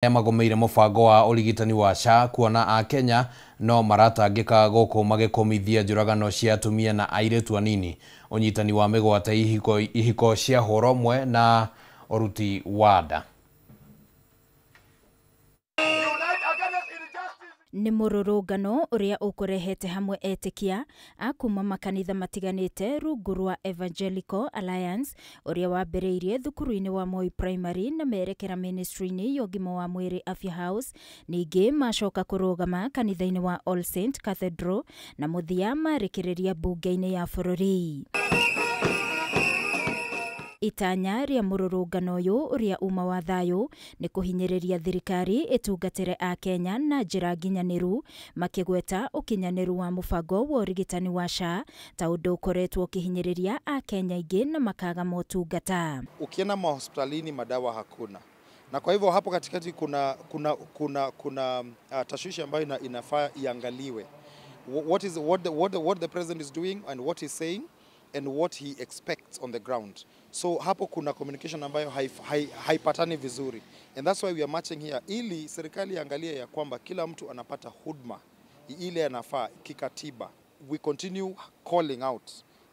Magomeire mubango wa urigitani wa SHA kuona a Kenya no maratangika guku magikomithia njuragano cia atumia na airetu anini, unyitani wa migwate ihiko cia horomwe na uruti wa nda. Ni mururungano uria ukurehete hamwe etikia akuma makanitha matiganite rungu rwa Evangelical Alliance uria wambiriirie thukuru-ini wa Moi Primary na merekera ministry-ini ya ugima wa mwiri Afya House, ningi macoka kurugama kanitha-ini wa All Saint Cathedral na muthia marikiriria bunge-ini ya bururi. Itanya ria mururungano uyu uria uma wa thayu ni kuhinyiriria thirikari itungatire a Kenya na njira nginyaniru, makigweta ukinyaniru wa mubango wa urigitani wa SHA ta undu ukoretwo ukihinyiriria a Kenya ingi na makaga motungata. Ukienda mahospitalini madawa hakuna, na kwa hivyo hapo katikati kuna tashwishi ambayo inafaa iangaliwe. What the president is doing and what he's saying and what he expects on the ground. So hapo kuna communication ambayo haipatani vizuri, and that's why we are marching here, ili serikali iangalie ya kwamba kila mtu anapata huduma ile anafaa kikatiba. We continue calling out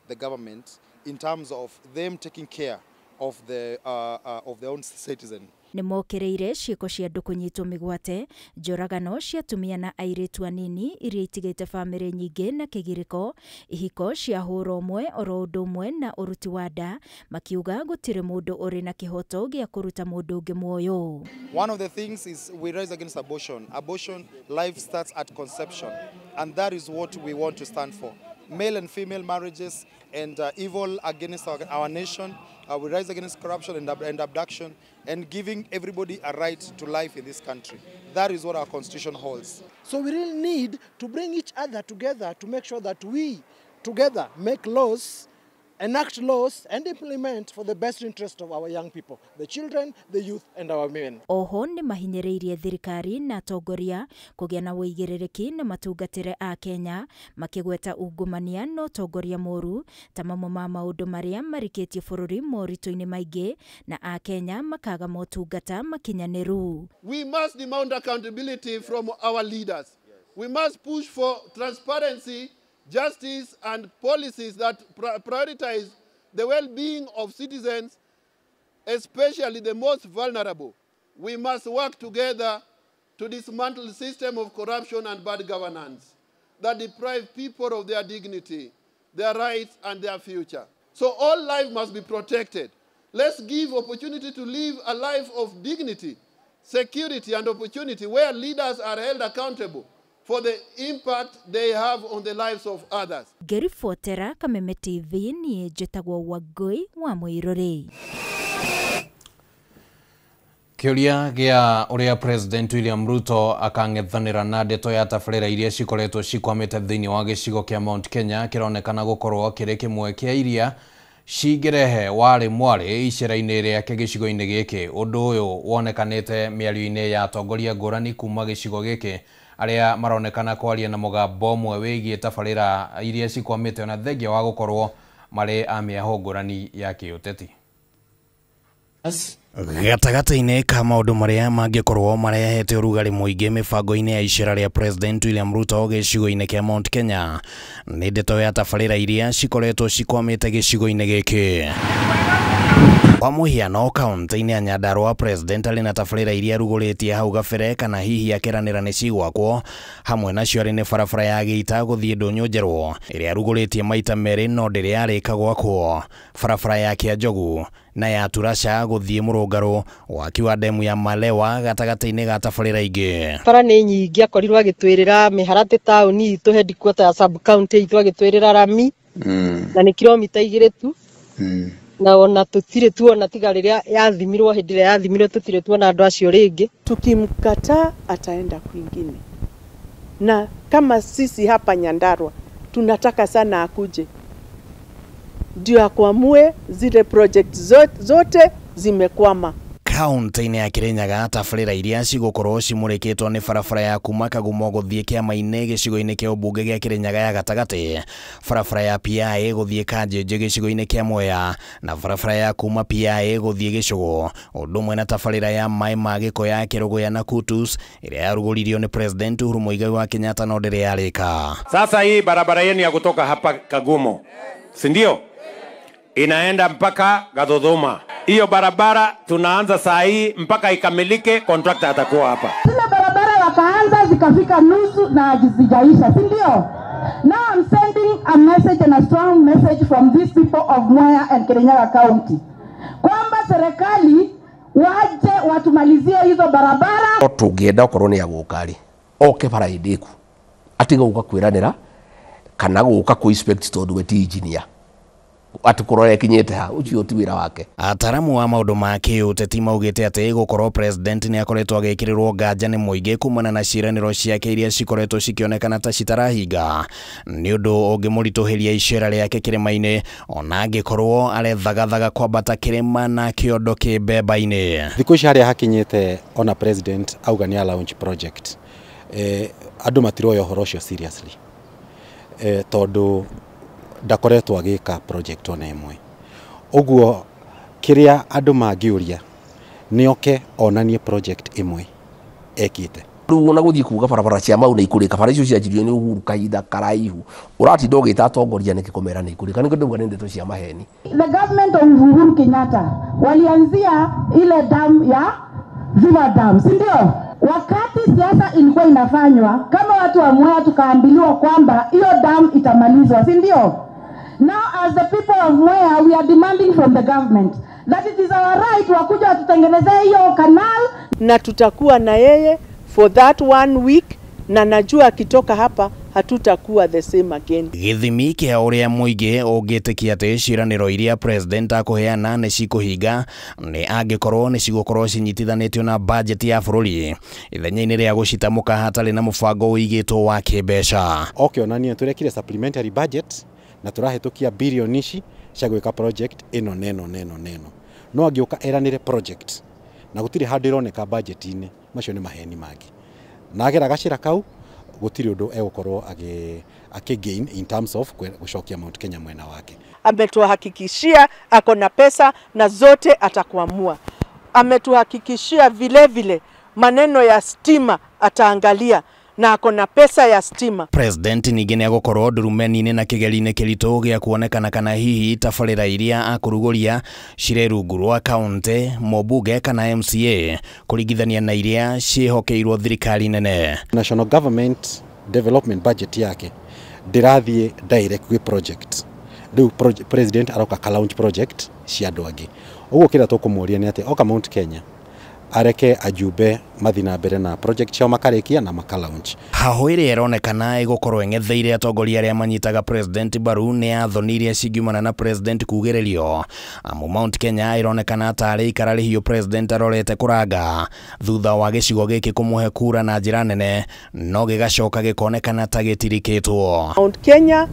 the government in terms of them taking care of their own citizen. Ni mokereire ciiko cia andu kunyitwo migwate, njuragano cia atumia na airetu anini iria itigite family nyingi na kigiriko, ihiko cia huromwe oro undu umwe na uruti wa nda, makiuga gutire mundu uri na kihoto gia kuruta mundu ungi muoyo. One of the things is we rise against abortion. Abortion, life starts at conception, and that is what we want to stand for. Male and female marriages and evil against our nation. We rise against corruption and abduction, and giving everybody a right to life in this country. That is what our constitution holds. So we really need to bring each other together to make sure that we together make laws, enact laws and implement for the best interest of our young people, the children, the youth and our men. Oho ni mahinyiriirie thirikari na atongoria kugia na uigirereki na matungatire a Kenya, makigweta ungumania no tongoria moru ta mamwe ma maundu maria marikitie bururi morito-ini maingi na a Kenya makaga motungata makinyaniru. We must demand accountability from our leaders. We must push for transparency, justice and policies that prioritize the well-being of citizens, especially the most vulnerable. We must work together to dismantle the system of corruption and bad governance that deprive people of their dignity, their rights and their future. So all life must be protected. Let's give opportunity to live a life of dignity, security and opportunity where leaders are held accountable for the impact they have on the lives of others. Gerifotera Kameme TV ni jetagwo Wangui wa Muiruri. Kiuria gia uria President William Ruto akang'ethanira na ndeto ya tabarĩra iria cikoretwo cikwamĩte thĩinĩ wa gĩcigo kĩa Mount Kenya kironekana gukorwo kĩrĩ kĩmwe kĩa iria cingerehe wari mwari icera-inĩ rĩake gĩcigo-inĩ gĩkĩ. Ũndũ ũyũ wonekanĩte mĩario-inĩ ya atongoria ngũrani kuma gĩcigo gĩkĩ aria maronekana kwaria na mugambo ũmwe wĩgiĩ tabarĩra iria cikwamĩte ona thengia wa gukorwo marĩ a mĩaho ngũrani ya kĩũteti. Gatagata-inĩ ka maũndũ marĩa mangĩkorwo marehete ũrugarĩ mũingĩ mĩbango-inĩ ya icera rĩa President William Ruto gĩcigo-inĩ kĩa Mount Kenya nĩ ndeto ya tabarĩra iria cikoretwo cikwamĩte gĩcigo-inĩ gĩkĩ. Kwa mũhiano kaunti-inĩ ya Nyandarua, President arĩ na tabarĩra iria rugũrĩtie hau gabere kana hihi akeranĩra nĩ cigwakwo, hamwe nacio arĩ nĩ barabara ya Geita gũthiĩ Ndũnyũ Njerũ ĩrĩa rugũrĩtie maita merĩ no ndĩrĩ yarĩka gwakwo, barabara ya Kĩanjogu na ya Turasha gũthiĩ Mũrũngarũ, waki wa ndemu ya Malewa gatagata-inĩ ga tabarĩra ingĩ. Bara nĩ nyingĩ akorirwo agĩtwĩrĩra mĩharatĩ taũni itũ headquarter ya sub county itũ agĩtwĩrĩra rami na nĩ kilomita 2 tu na ona tutire tuona tiga rĩrĩa yathimirwo, hĩndĩ ĩrĩa yathimirwo tutire tuona andũ acio rĩngĩ. Tukimkataa ataenda kwingine, na kama sisi hapa Nyandarua tunataka sana akuje ndio akwamue zile project zote zimekwama. Kaunti-inĩ ya Kirinyaga tabarĩra iria cigũkorwo cimũrĩkĩtwo nĩ barabara ya kuma Kagumo gũthiĩ kĩama-inĩ gĩcigo-inĩ kĩa ũmbunge gĩa Kirinyaga ya gatagatĩ, barabara ya PI gũthiĩ Kanjenje gĩcigo-inĩ kĩa Mwea, na barabara ya kuma PI gũthiĩ Gĩcũgũ, ũndũ ũmwe na tabarĩra ya maĩ ma gĩko ya Kĩrũgũ na Kutus ĩrĩa yarugũririo nĩ President Uhuru Muigai wa Kenyatta no ndĩrĩ yarĩka. Sasa hii barabara yenu ya kutoka hapa Kagumo, si ndio? Inaenda mpaka Gathũthũma. Hiyo barabara tunaanza saa hii mpaka ikamilike, contractor atakuwa hapa. Zile barabara wakaanza zikafika nusu na hazijaisha, si ndio? Now I'm sending a message and a strong message from these people of Mwea and Kirinyaga County. Kwamba serikali waje watumalizie hizo barabara. Tungĩenda okorwo nĩ agũkari oke bara indiku atiga gũka kwĩranĩra kana gũka ku inspect tondu we ti engineer atikurore kinyete ha ucio ti wira wake. Ataramu wa maundu ma kiũteti maugĩte atĩ gũkorwo president nĩ akoretwo agĩkĩrĩrwo nganja nĩ mũingĩ kumana na ciĩranĩro ciake iria cikoretwo cikĩonekana ta citarahinga, nĩ ũndũ ũngĩmũritũhĩria icera rĩake kĩrĩma-inĩ ona angĩkorwo arethagathaga kwambata kĩrĩma na kĩondo kĩmbemba-inĩ. Thikũ ici harĩa hakinyĩte ona president auga nĩ launch project, andũ matiroya ũhoro ũcio seriously, tondũ ndakoretwo agĩka project ona ĩmwe. Ũguo kĩrĩa andũ mangĩũria nĩ oke onanie project ĩmwe ekĩte. Rĩu ona gũthiĩ kuga barabara cia mau nĩ ikũrĩka, bara icio cianjirio nĩ Uhuru kahinda karaihu, ũratinda ũgĩta atongoria nĩkĩ kũmera nĩ ikũrĩka, nĩ kũndũ nĩ ndeto cia maheni. The government of Uhuru Kenyatta walianzia ile dam ya Ziwa Dam, si ndio? Wakati siasa ilikuwa inafanywa kama watu wa Mwea tukaambiliwa kwamba hiyo dam itamalizwa, si ndio? Now as the people of Mwea we are demanding from the government that it is our right wakuja watutengenezee hiyo canal, na tutakuwa na yeye for that 1 week, na najua akitoka hapa hatutakuwa the same again. Gĩthimi kĩa ũrĩa mũingĩ ũngĩtĩkia atĩ ciĩranĩro iria president akũheana nĩ cikũhinga nĩ angĩkorwo nĩ cigũkorwo cinyitithanĩtio na budget ya bũrũri ithenya-inĩ rĩa gũcitamũka hatarĩ na mũbango ũigĩtwo wa kĩmbeca. Okĩonania tũrekire supplementary budget na tũrahĩtũkia bilioni ici cia gwĩka project ĩno neno. No angĩũka eranĩre project na gũtirĩ handũ ĩroneka budget-inĩ, macio nĩ maheni mangĩ. Na agera gacĩra kau gũtirĩ ũndũ egũkorwo gain in terms of gũcokia Mount Kenya mwena wake. Ametuhakikishia ako na pesa na zote atakuamua. Ametuhakikishia vile maneno ya stima ataangalia na ako na pesa ya stima. President ningĩ nĩ agũkorwo ndurumeni-inĩ na kĩgeri-inĩ kĩritũ gĩa kuonekana kana hihi tabarĩra iria akũrugũria cirĩ rungu rwa kaunti, mũmbunge kana MCA kũringithania na iria ciĩhokeirwo thirikari nene. National Government Development Budget yake ndĩrathiĩ direct with project. Rĩu president aroka ka launch project cia andũ angĩ. Ũguo kĩrĩa tũkũmũria nĩ atĩ oka Mount Kenya areke ajumbe mathi na mbere na project ciao makarĩkia na makalaunch. Hahũ ĩrĩa ĩronekana ĩgũkorwo ĩng'etheire atongoria arĩa manyitaga president mbaru nĩ athoni iria cingiumana na president kugĩrĩrio. Amu Mount Kenya ĩronekana tarĩ ikara rĩhiũ president arorete kũranga thutha wa gĩcigo gĩkĩ kũmũhe kura na njĩra nene, no gĩgacoka gĩkonekana ta gĩtirikĩtwo. Mount Kenya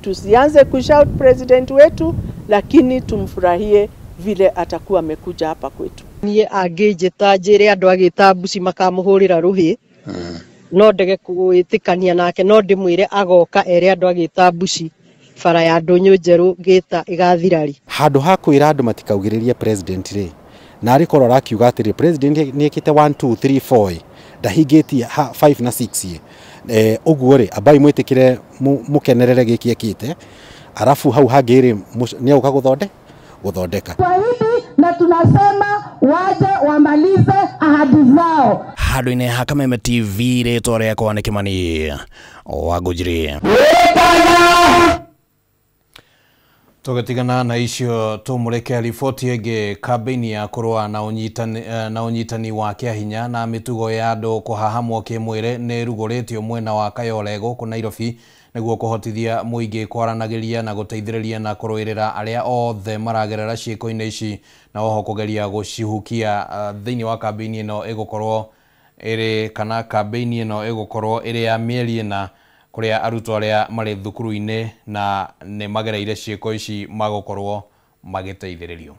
tusianze kushout president wetu, lakini tumfurahie vile atakuwa amekuja hapa kwetu. Niĩ angĩnjĩta njĩre andũ agĩta mbuci makamũhũrĩra rũhĩ, no ndege gwĩtĩkania nake, no ndĩmwĩre agoka ere andũ agĩta mbuci bara ya ndũnyũ njerũ gĩta igathirari. Handũ ha kwĩra andũ matikaugĩrĩrie president rĩ, na arĩkorwo arakiuga atĩrĩ president nĩ ekĩte 1 2 3 4 ndahingĩtie 5 na 6 ũguo rĩ ambai mwĩtĩkĩre mũkenerere gĩkĩ ekĩte, arafu hau hangĩ rĩ nĩ agũka gũthondeka. Na tunasema waje wamalize ahadi zao. Handũ-inĩ ha Kameme TV rĩtwa rĩakwa nĩ Kĩmani Wangũnjiri. Tũgĩtigana na icio tũmũrĩke riboti ĩngĩ. Kambĩini ya kũrũa na ũnyitani wa kĩahinya na mĩtugo ya andũ kũhahamwo kĩmwĩrĩ nĩ rugũrĩtio mwena wa Kayole gũkũ Nairobi nĩguo kũhotithia mũingĩ kwaranagĩria na gũteithĩrĩria na kũrũĩrĩra arĩa othe maragerera ciĩko-inĩ ici na oho kũgeria gũcihukia. Thĩinĩ wa kambĩini ĩno ĩgũkorwo ĩrĩ kana kambĩini ĩno ĩgũkorwo ĩrĩ ya mĩeri ĩna kũrĩa arutwo arĩa marĩ thukuru-inĩ na nĩ magereire ciĩko ici magũkorwo magĩteithĩrĩrio.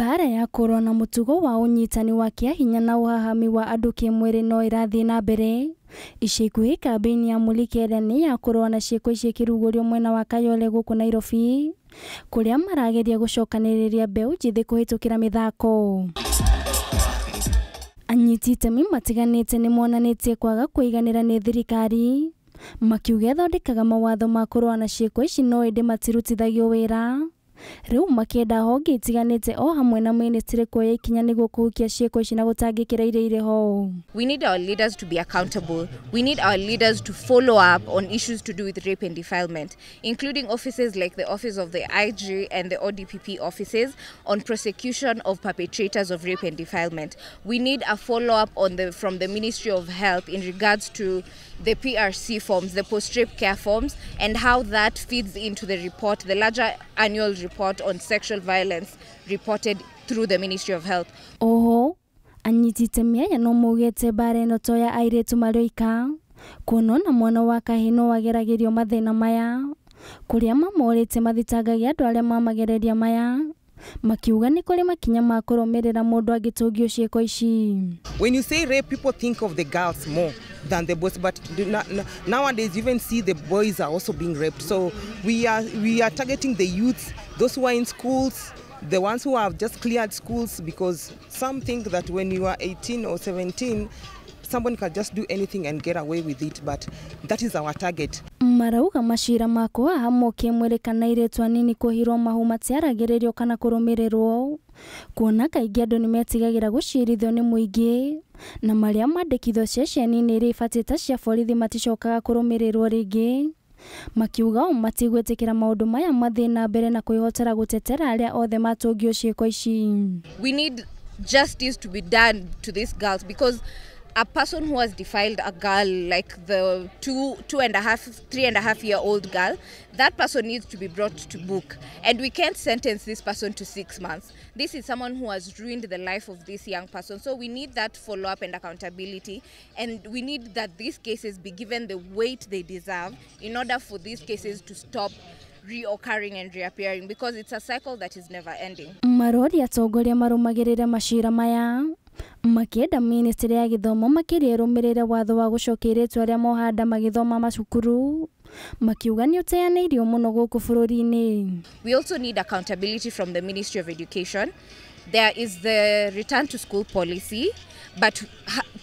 Mbara ya korwo na mutugo wa unyitani wa kiahinya na uhahami wa andu kimwiri no irathie na mbere. Ica ikuhi kambeni ya Mulikereni ya korwo na ciiko ici kirugurio mwena wa Kayole guku Nairobi, kuria marageria gucokaniriria mbeu njithi kuhitukira mithako. Anyiti itemi matiganite ni monanitie kwaga kuiganira ni thirikari, makiuga thondekaga mawatho ma korwo na ciiko ici no indi matirutithagio wira. Riu makienda honge itiganite o hamwe na ministry kuoya ikinya niguo kuhukia ciiko ici na gutangikira ire ho. We need our leaders to be accountable. We need our leaders to follow up on issues to do with rape and defilement, including offices like the Office of the IG and the ODPP offices on prosecution of perpetrators of rape and defilement. We need a follow-up from the Ministry of Health in regards to the PRC forms, the post-rape care forms, and how that feeds into the report, the larger annual report on sexual violence reported through the Ministry of Health. Oho, anyiti itemi aya no maugite bara ino to ya airetu marioika kuona na mwana wa kahino wageragirio mathina maya kuria mamorite mathitagagia andu aria mamagereria maya makiuga ni kuri makinya ma kurumirira mundu agitungio ciiko ici. When you say rape, people think of the girls more than the boys, but nowadays you even see the boys are also being raped. So we are targeting the youths, those who are in schools, the ones who have just cleared schools, because some think that when you are 18 or 17 someone can just do anything and get away with it, but that is our target. Marauga mashira mako hamo kimwere kana iretu anini kuhirwo mahu matiaragererio kana kurumirirwo kuona kaingĩ andu nimetigagira gucirithio ni muingi na maria mandikithio ceceni ni rifatita cia borithi maticokaga kurumirirwo ringi makiuga o matigwetikira maundu maya mathina mbere na kwihotera gutetera aria othe matungio ciiko ici. We need justice to be done to these girls, because a person who has defiled a girl like the 3.5-year-old girl, that person needs to be brought to book, and we can't sentence this person to 6 months. This is someone who has ruined the life of this young person, so we need that follow-up and accountability, and we need that these cases be given the weight they deserve in order for these cases to stop reoccurring and reappearing, because it's a cycle that is never ending. Marori atongoria marumagirira mashira maya makienda ministry ya githomo makiria rumirire watho wa gucokeretwa aria mohanda magithoma macukuru makiuga ni uteaneirio muno guku bururi-ini. We also need accountability from the Ministry of Education. There is the return to school policy, but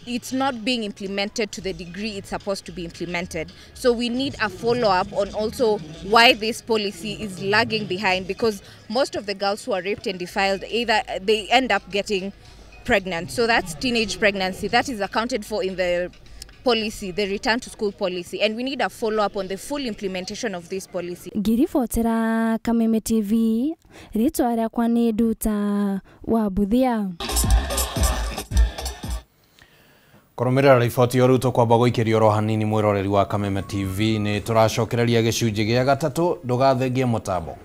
it's not being implemented to the degree it's supposed to be implemented. So we need a follow-up on also why this policy is lagging behind, because most of the girls who are raped and defiled, either they end up getting pregnant. So that's teenage pregnancy. That is accounted for in the policy, the return to school policy, and we need a follow-up on the full implementation of this policy. Ngiribotera Kameme TV, ritwa riakwa ni Nduta wa Buthia. Kurumirira riboti yoruto kwa bago ikirio ro hanini mwiroreri wa Kameme TV ni turacokereria gicunji gia gatatu ndugathengie mutabo.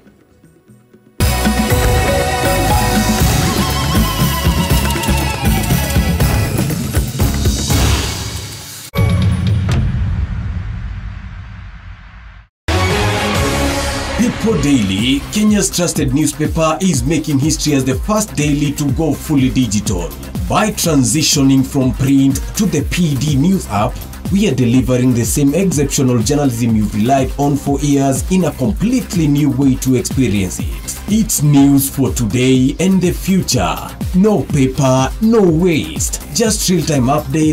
People Daily, Kenya's trusted newspaper, is making history as the first daily to go fully digital. By transitioning from print to the PD News app, we are delivering the same exceptional journalism you've relied on for years in a completely new way to experience it. It's news for today and the future. No paper, no waste. Just real-time updates.